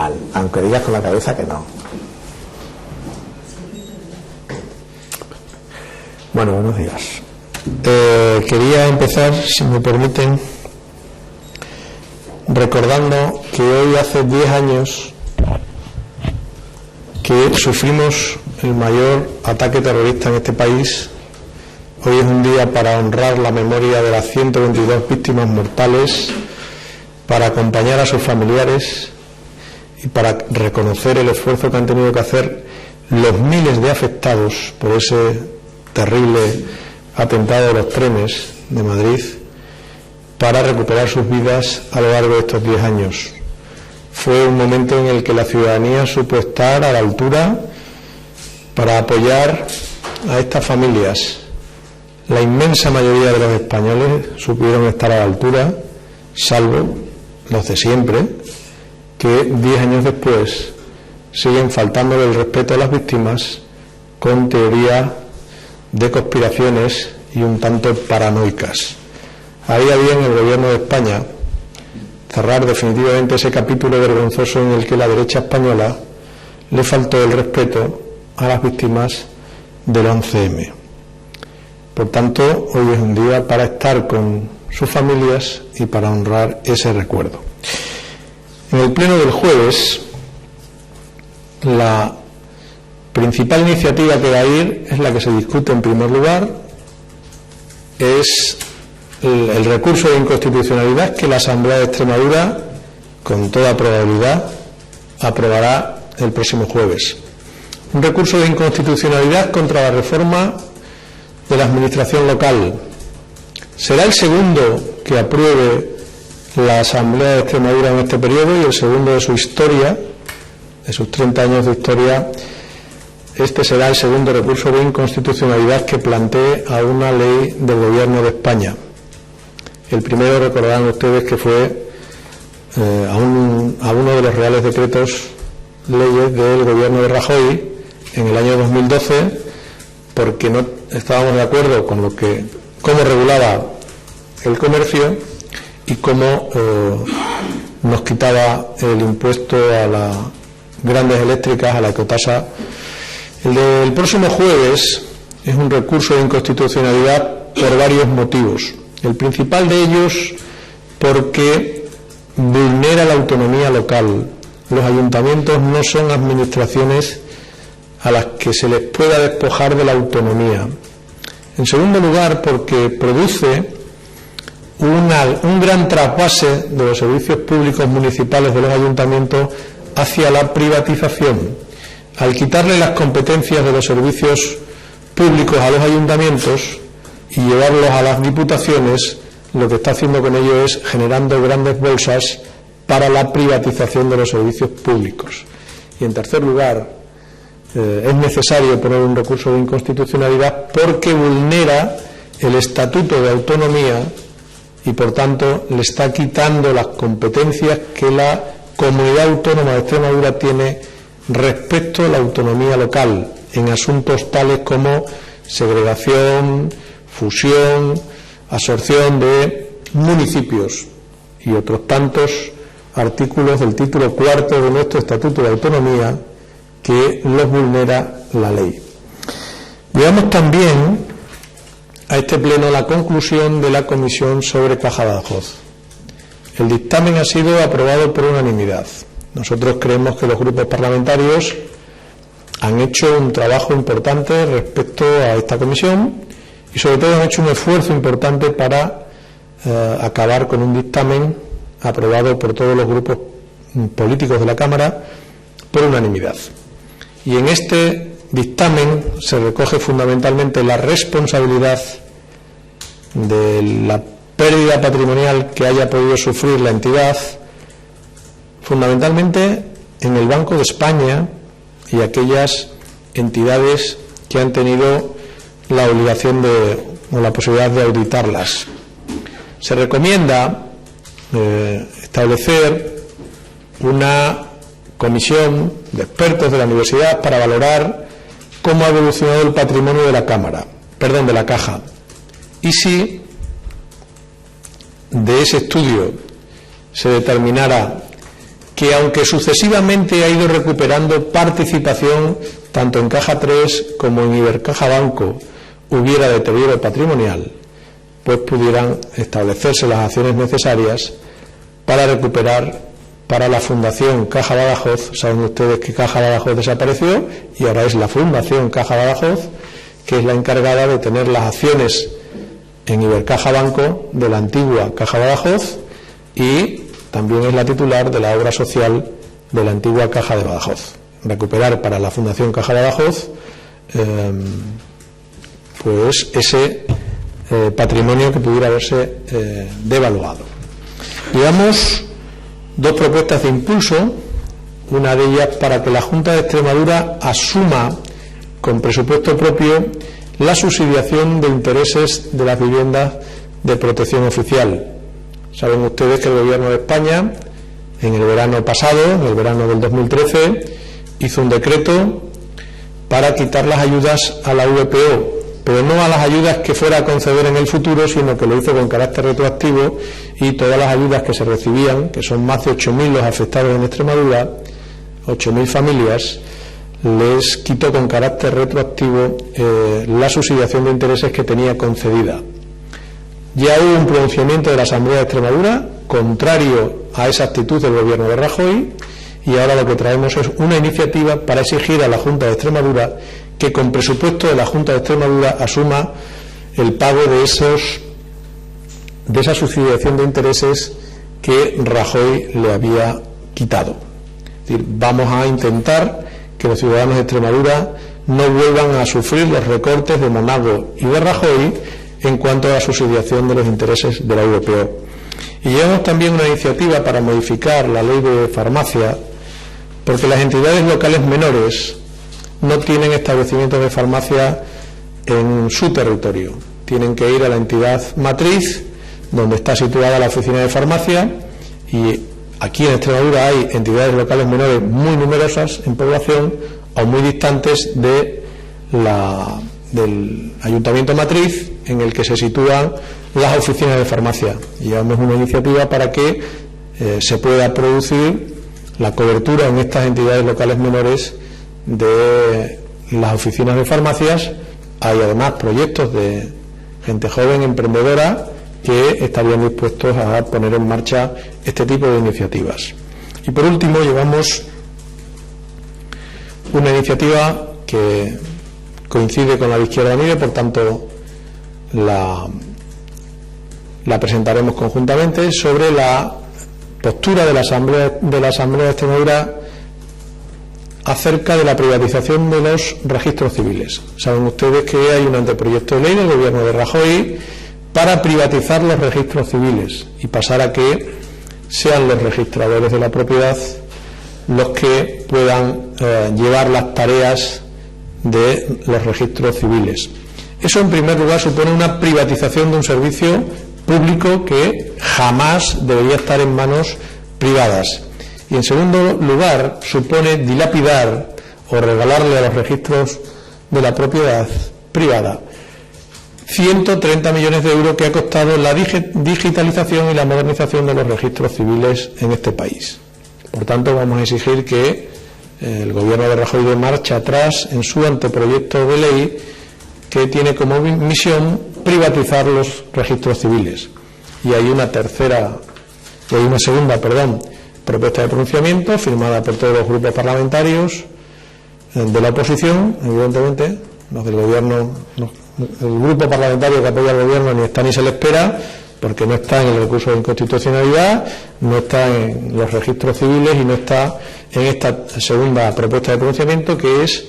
real, aunque digas con la cabeza que no. Bueno, buenos días. Quería empezar, si me permiten, recordando que hoy hace 10 años que sufrimos el mayor ataque terrorista en este país. Hoy es un día para honrar la memoria de las 122 víctimas mortales, para acompañar a sus familiares y para reconocer el esfuerzo que han tenido que hacer los miles de afectados por ese terrible atentado de los trenes de Madrid, para recuperar sus vidas a lo largo de estos 10 años. Fue un momento en el que la ciudadanía supo estar a la altura para apoyar a estas familias. La inmensa mayoría de los españoles supieron estar a la altura, salvo los de siempre, que 10 años después siguen faltándole el respeto a las víctimas con teoría de conspiraciones y un tanto paranoicas. Haría bien el Gobierno de España cerrar definitivamente ese capítulo vergonzoso en el que la derecha española le faltó el respeto a las víctimas del 11M. Por tanto, hoy es un día para estar con sus familias y para honrar ese recuerdo. En el pleno del jueves, la principal iniciativa que va a ir es la que se discute en primer lugar, es el recurso de inconstitucionalidad que la Asamblea de Extremadura, con toda probabilidad, aprobará el próximo jueves. Un recurso de inconstitucionalidad contra la reforma de la administración local. Será el segundo que apruebe la Asamblea de Extremadura en este periodo y el segundo de su historia, de sus 30 años de historia. Este será el segundo recurso de inconstitucionalidad que plantee a una ley del Gobierno de España. El primero, recordarán ustedes, que fue a uno de los reales decretos leyes del Gobierno de Rajoy en el año 2012, porque no estábamos de acuerdo con cómo regulaba el comercio y cómo nos quitaba el impuesto a las grandes eléctricas, a la ecotasa. El del próximo jueves es un recurso de inconstitucionalidad por varios motivos. El principal de ellos porque vulnera la autonomía local. Los ayuntamientos no son administraciones a las que se les pueda despojar de la autonomía. En segundo lugar, porque produce un gran trasvase de los servicios públicos municipales de los ayuntamientos hacia la privatización. Al quitarle las competencias de los servicios públicos a los ayuntamientos y llevarlos a las diputaciones, lo que está haciendo con ello es generando grandes bolsas para la privatización de los servicios públicos. Y en tercer lugar, es necesario poner un recurso de inconstitucionalidad porque vulnera el Estatuto de Autonomía y, por tanto, le está quitando las competencias que la Comunidad Autónoma de Extremadura tiene respecto a la autonomía local en asuntos tales como segregación, fusión, absorción de municipios y otros tantos artículos del título cuarto de nuestro Estatuto de Autonomía que los vulnera la ley. Llevamos también a este pleno la conclusión de la Comisión sobre Caja Badajoz. El dictamen ha sido aprobado por unanimidad. Nosotros creemos que los grupos parlamentarios han hecho un trabajo importante respecto a esta comisión y sobre todo han hecho un esfuerzo importante para acabar con un dictamen aprobado por todos los grupos políticos de la Cámara por unanimidad. Y en este dictamen se recoge fundamentalmente la responsabilidad de la pérdida patrimonial que haya podido sufrir la entidad, fundamentalmente en el Banco de España y aquellas entidades que han tenido la obligación o la posibilidad de auditarlas. Se recomienda establecer una comisión de expertos de la universidad para valorar cómo ha evolucionado el patrimonio de la Caja, y si de ese estudio se determinara que aunque sucesivamente ha ido recuperando participación tanto en Caja 3 como en Ibercaja Banco hubiera deterioro patrimonial, pues pudieran establecerse las acciones necesarias para recuperar para la Fundación Caja Badajoz. Saben ustedes que Caja Badajoz desapareció y ahora es la Fundación Caja Badajoz, que es la encargada de tener las acciones en Ibercaja Banco de la antigua Caja Badajoz y también es la titular de la obra social de la antigua Caja de Badajoz. Recuperar para la Fundación Caja Badajoz pues ese patrimonio que pudiera haberse devaluado. Llevamos dos propuestas de impulso, una de ellas para que la Junta de Extremadura asuma con presupuesto propio la subsidiación de intereses de las viviendas de protección oficial. Saben ustedes que el Gobierno de España, en el verano pasado, en el verano del 2013, hizo un decreto para quitar las ayudas a la VPO, pero no a las ayudas que fuera a conceder en el futuro, sino que lo hizo con carácter retroactivo, y todas las ayudas que se recibían, que son más de 8.000 los afectados en Extremadura, 8.000 familias, les quitó con carácter retroactivo la subsidiación de intereses que tenía concedida. Ya hubo un pronunciamiento de la Asamblea de Extremadura contrario a esa actitud del Gobierno de Rajoy, y ahora lo que traemos es una iniciativa para exigir a la Junta de Extremadura que con presupuesto de la Junta de Extremadura asuma el pago de esa subsidiación de intereses que Rajoy le había quitado. Es decir, vamos a intentar que los ciudadanos de Extremadura no vuelvan a sufrir los recortes de Monago y de Rajoy en cuanto a la subsidiación de los intereses de la VPO. Y llevamos también una iniciativa para modificar la ley de farmacia, porque las entidades locales menores no tienen establecimientos de farmacia en su territorio. Tienen que ir a la entidad matriz, donde está situada la oficina de farmacia, y aquí en Extremadura hay entidades locales menores muy numerosas en población o muy distantes del ayuntamiento matriz en el que se sitúan las oficinas de farmacia. Y llevamos una iniciativa para que se pueda producir la cobertura en estas entidades locales menores de las oficinas de farmacias. Hay además proyectos de gente joven, emprendedora, que estarían dispuestos a poner en marcha este tipo de iniciativas. Y por último, llevamos una iniciativa que coincide con la de Izquierda Unida, por tanto la presentaremos conjuntamente, sobre la postura de la Asamblea de Extremadura acerca de la privatización de los registros civiles. Saben ustedes que hay un anteproyecto de ley del Gobierno de Rajoy para privatizar los registros civiles y pasar a que sean los registradores de la propiedad los que puedan llevar las tareas de los registros civiles. Eso, en primer lugar, supone una privatización de un servicio público que jamás debería estar en manos privadas. Y, en segundo lugar, supone dilapidar o regalarle a los registros de la propiedad privada 130 millones de euros que ha costado la digitalización y la modernización de los registros civiles en este país. Por tanto, vamos a exigir que el Gobierno de Rajoy dé marcha atrás en su anteproyecto de ley que tiene como misión privatizar los registros civiles. Y hay una segunda propuesta de pronunciamiento firmada por todos los grupos parlamentarios de la oposición, evidentemente. Los del Gobierno, el grupo parlamentario que apoya al Gobierno ni está ni se le espera, porque no está en el recurso de inconstitucionalidad, no está en los registros civiles y no está en esta segunda propuesta de pronunciamiento, que es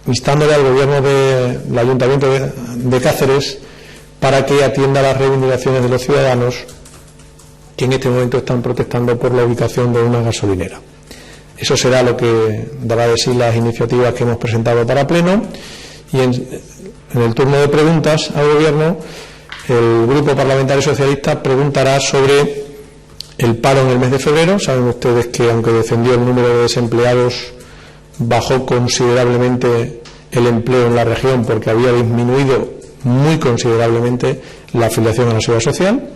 instándole al Gobierno del Ayuntamiento de Cáceres para que atienda las reivindicaciones de los ciudadanos que en este momento están protestando por la ubicación de una gasolinera. Eso será lo que dará de sí las iniciativas que hemos presentado para pleno, y en el turno de preguntas al Gobierno, el Grupo Parlamentario Socialista preguntará sobre el paro en el mes de febrero. Saben ustedes que, aunque descendió el número de desempleados, bajó considerablemente el empleo en la región, porque había disminuido muy considerablemente la afiliación a la Seguridad Social.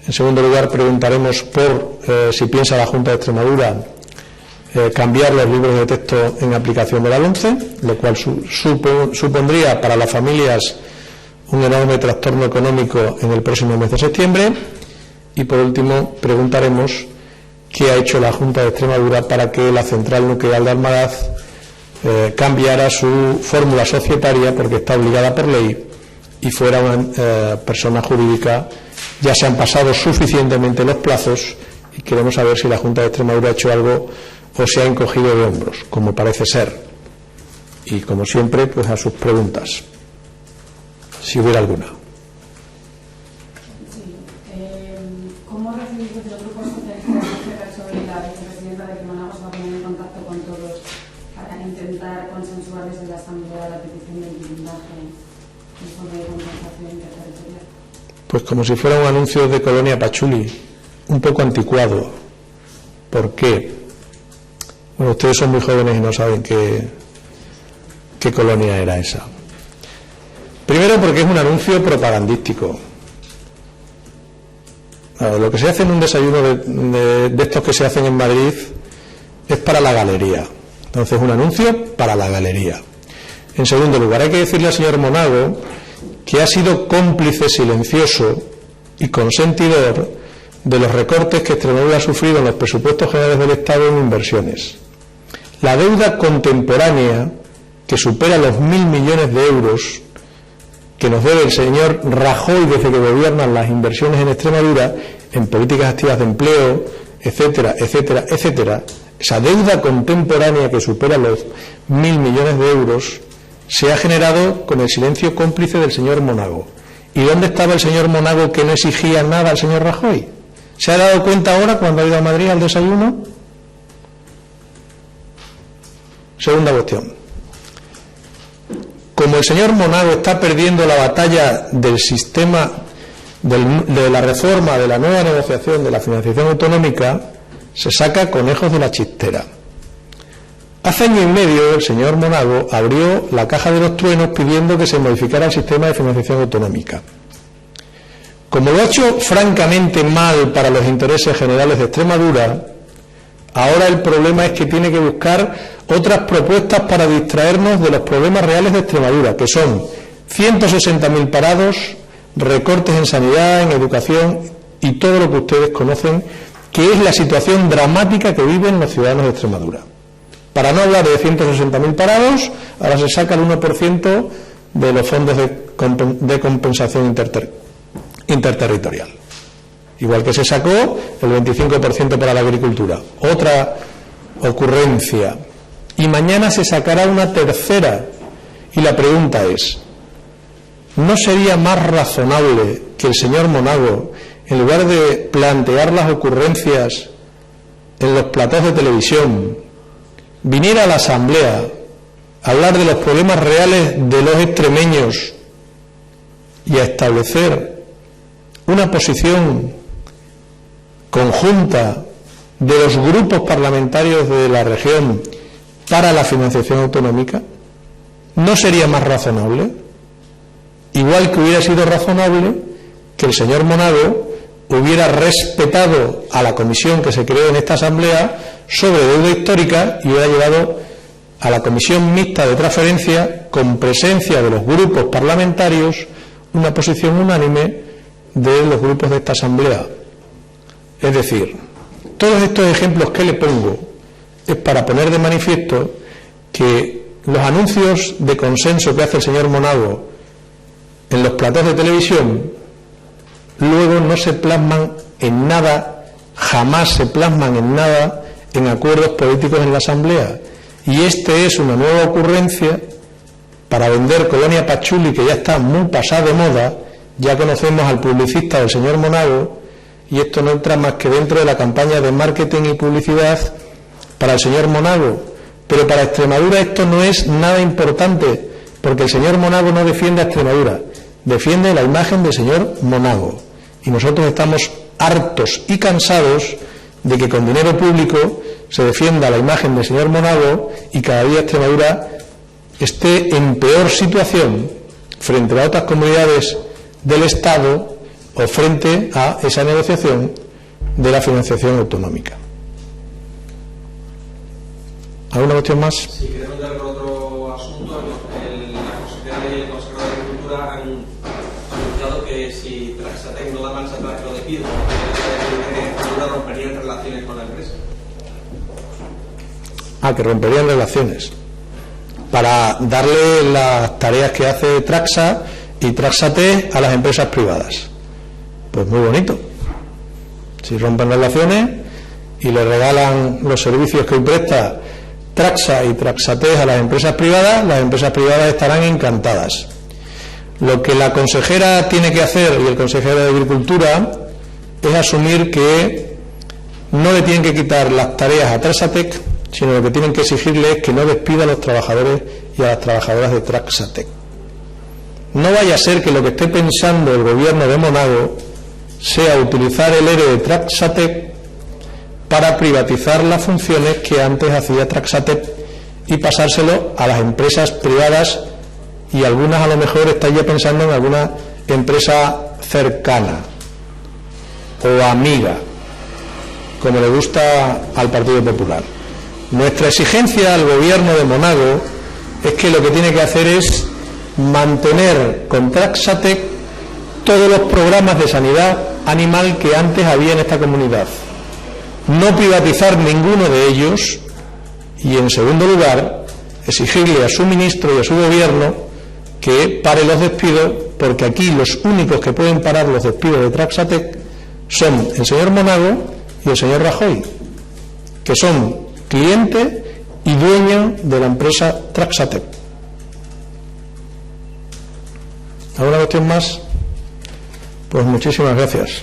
En segundo lugar, preguntaremos por si piensa la Junta de Extremadura cambiar los libros de texto en aplicación de la LOMCE, lo cual supondría para las familias un enorme trastorno económico en el próximo mes de septiembre. Y por último, preguntaremos qué ha hecho la Junta de Extremadura para que la central nuclear de Almaraz cambiara su fórmula societaria, porque está obligada por ley, y fuera una persona jurídica. Ya se han pasado suficientemente los plazos y queremos saber si la Junta de Extremadura ha hecho algo o se ha encogido de hombros, como parece ser. Y como siempre, pues a sus preguntas, si hubiera alguna. ¿Cómo recibís desde el Grupo Socialista sobre la vicepresidenta de que Monagos va a poner en contacto con todos para intentar consensuar desde la Asamblea la petición del blindaje en forma de compensación interterritorial? Pues como si fuera un anuncio de Colonia Pachuli, un poco anticuado. ¿Por qué? Bueno, ustedes son muy jóvenes y no saben qué colonia era esa. Primero, porque es un anuncio propagandístico. Lo que se hace en un desayuno de estos que se hacen en Madrid es para la galería. Entonces, un anuncio para la galería. En segundo lugar, hay que decirle al señor Monago que ha sido cómplice silencioso y consentidor de los recortes que Extremadura ha sufrido en los presupuestos generales del Estado en inversiones. La deuda contemporánea, que supera los 1.000 millones de euros que nos debe el señor Rajoy desde que gobiernan las inversiones en Extremadura, en políticas activas de empleo, etcétera, etcétera, etcétera, esa deuda contemporánea que supera los 1.000 millones de euros, se ha generado con el silencio cómplice del señor Monago. ¿Y dónde estaba el señor Monago, que no exigía nada al señor Rajoy? ¿Se ha dado cuenta ahora cuando ha ido a Madrid al desayuno? Segunda cuestión. Como el señor Monago está perdiendo la batalla del sistema de la reforma, de la nueva negociación de la financiación autonómica, se saca conejos de la chistera. Hace año y medio el señor Monago abrió la caja de los truenos pidiendo que se modificara el sistema de financiación autonómica. Como lo ha hecho francamente mal para los intereses generales de Extremadura, ahora el problema es que tiene que buscar otras propuestas para distraernos de los problemas reales de Extremadura, que son 160.000 parados, recortes en sanidad, en educación y todo lo que ustedes conocen, que es la situación dramática que viven los ciudadanos de Extremadura. Para no hablar de 160.000 parados, ahora se saca el 1% de los fondos de compensación interterritorial. Igual que se sacó el 25% para la agricultura. Otra ocurrencia. Y mañana se sacará una tercera. Y la pregunta es, ¿no sería más razonable que el señor Monago, en lugar de plantear las ocurrencias en los platós de televisión, viniera a la Asamblea a hablar de los problemas reales de los extremeños y a establecer una posición conjunta de los grupos parlamentarios de la región para la financiación autonómica? ¿No sería más razonable? Igual que hubiera sido razonable que el señor Monago hubiera respetado a la comisión que se creó en esta Asamblea sobre deuda histórica y hubiera llevado a la comisión mixta de transferencia, con presencia de los grupos parlamentarios, una posición unánime de los grupos de esta Asamblea. Es decir, todos estos ejemplos que le pongo es para poner de manifiesto que los anuncios de consenso que hace el señor Monago en los platós de televisión luego no se plasman en nada, jamás se plasman en nada en acuerdos políticos en la Asamblea. Y este es una nueva ocurrencia para vender Colonia Pachuli, que ya está muy pasada de moda. Ya conocemos al publicista del señor Monago, y esto no entra más que dentro de la campaña de marketing y publicidad para el señor Monago. Pero para Extremadura esto no es nada importante, porque el señor Monago no defiende a Extremadura, defiende la imagen del señor Monago. Y nosotros estamos hartos y cansados de que con dinero público se defienda la imagen del señor Monago y cada día Extremadura esté en peor situación frente a otras comunidades del Estado o frente a esa negociación de la financiación autonómica. ¿Alguna cuestión más? Sí, queremos dar por otro asunto. La consejera y el consejero de Agricultura han anunciado que si Traxatec no da marcha atrás, lo despido, romperían relaciones con la empresa. Que romperían relaciones para darle las tareas que hace Traxa y Traxatec a las empresas privadas. Pues muy bonito. Si rompen relaciones y le regalan los servicios que hoy presta Traxa y Traxatec a las empresas privadas estarán encantadas. Lo que la consejera tiene que hacer y el consejero de Agricultura es asumir que no le tienen que quitar las tareas a Traxatec, sino lo que tienen que exigirle es que no despida a los trabajadores y a las trabajadoras de Traxatec. No vaya a ser que lo que esté pensando el gobierno de Monago sea utilizar el ERE de Traxatec para privatizar las funciones que antes hacía Traxatec y pasárselo a las empresas privadas, y algunas a lo mejor estáis ya pensando en alguna empresa cercana o amiga, como le gusta al Partido Popular. Nuestra exigencia al gobierno de Monago es que lo que tiene que hacer es mantener con Traxatec todos los programas de sanidad animal que antes había en esta comunidad, no privatizar ninguno de ellos y, en segundo lugar, exigirle a su ministro y a su gobierno que pare los despidos, porque aquí los únicos que pueden parar los despidos de Traxatec son el señor Monago y el señor Rajoy, que son clientes y dueños de la empresa Traxatec. ¿Alguna cuestión más? Pues muchísimas gracias.